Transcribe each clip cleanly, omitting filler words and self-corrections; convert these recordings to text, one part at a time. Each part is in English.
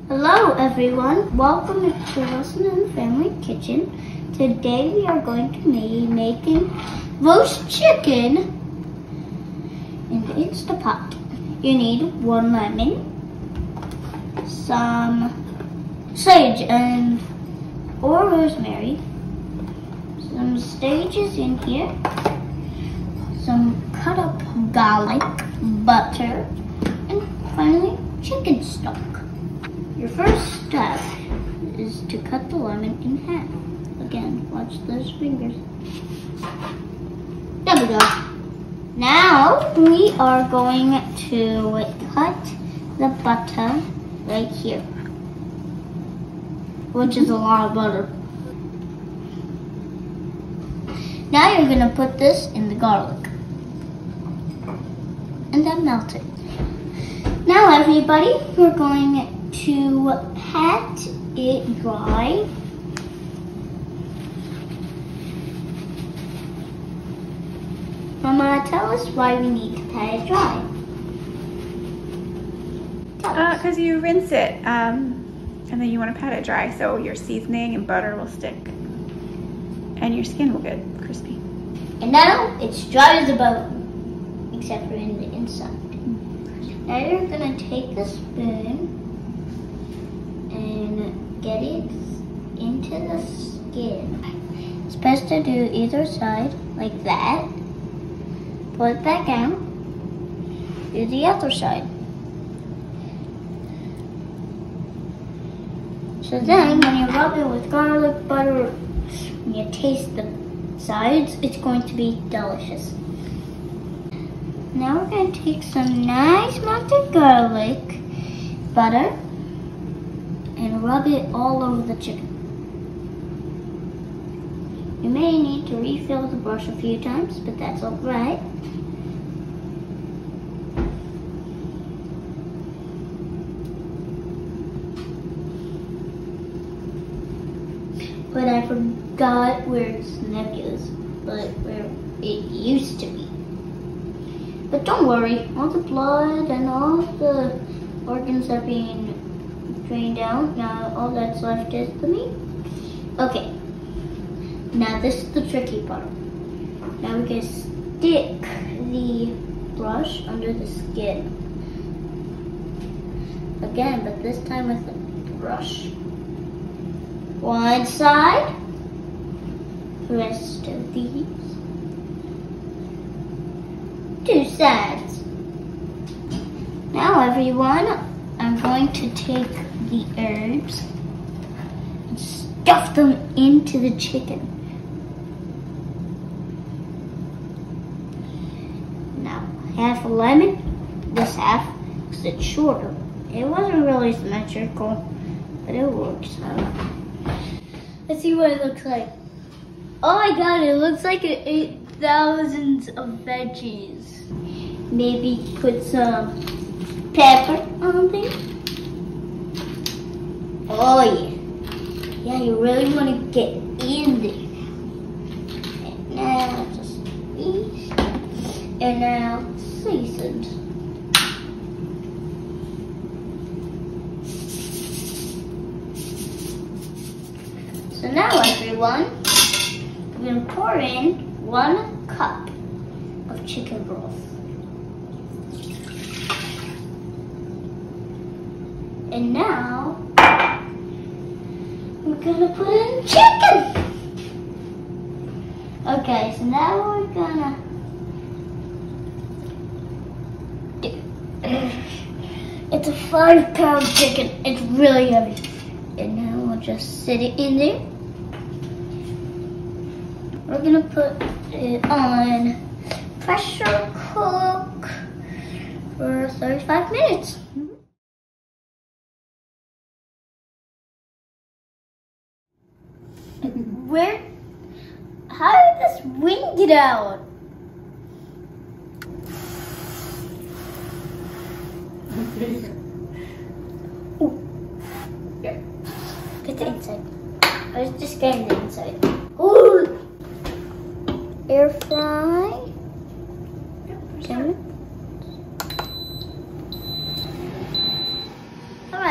Hello everyone, welcome to Wilson and Family Kitchen. Today we are going to be making roast chicken in the InstaPot. You need 1 lemon, some sage or rosemary, some stages in here, some cut up garlic, butter, and finally chicken stock. Your first step is to cut the lemon in half. Again, watch those fingers. There we go. Now we are going to cut the butter right here, which is a lot of butter. Now you're going to put this in the garlic and then melt it. Now everybody, we're going to pat it dry. Mama, tell us why we need to pat it dry. Because you rinse it and then you want to pat it dry so your seasoning and butter will stick and your skin will get crispy. And now it's dry as a bone, except for in the inside. Now you're going to take the spoon and get it into the skin. It's best to do either side like that. Pull it back out. Do the other side. So then when you rub it with garlic, butter, when you taste the sides, it's going to be delicious. Now we're going to take some nice melted garlic, butter, and rub it all over the chicken. You may need to refill the brush a few times, but that's alright. But I forgot where its neck is, but where it used to be. But don't worry, all the blood and all the organs are being drained out. Now all that's left is the meat. Okay, now this is the tricky part. Now we're going to stick the brush under the skin. Again, but this time with the brush. One side, rest of these. 2 sides. Now everyone, I'm going to take the herbs and stuff them into the chicken. Now, half a lemon, this half, because it's shorter. It wasn't really symmetrical, but it works out. Let's see what it looks like. Oh my god, it looks like it ate thousands of veggies. Maybe put some pepper on there. Oh yeah. Yeah, you really want to get in there. And now just these. And now seasoned. So now everyone, we're going to pour in 1 cup of chicken broth. And now, we're going to put in chicken. Okay, so now we're going to it's a 5-pound chicken. It's really heavy. And now we'll just sit it in there. We're gonna put it on pressure cook for 35 minutes. How did this wind get out? Here, get the inside. I was just getting the inside. Ooh! Air fry. 10 minutes.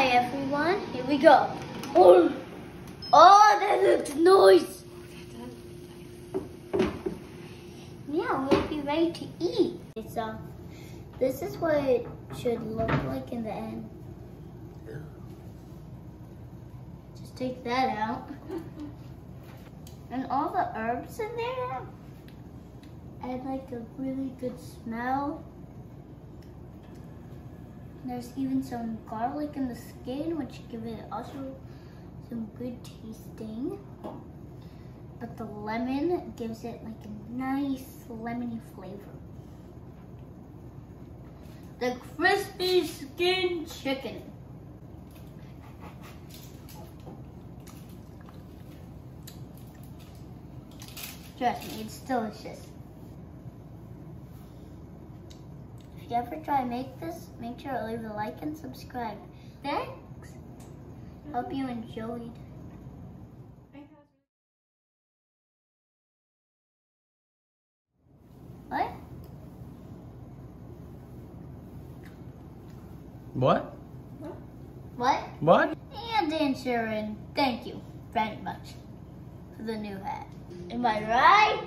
Hi everyone, here we go. Oh, that looks nice. Yeah, we'll be ready to eat. So, this is what it should look like in the end. Just take that out. And all the herbs in there add like a really good smell. There's even some garlic in the skin, which give it also some good tasting. But the lemon gives it like a nice lemony flavor. The crispy skin chicken. Trust me, it's delicious. If you ever try to make this, make sure to leave a like and subscribe. Thanks. Hope you enjoyed. What? What? What? What? And Dan Sharon, thank you very much for the new hat. Am I right?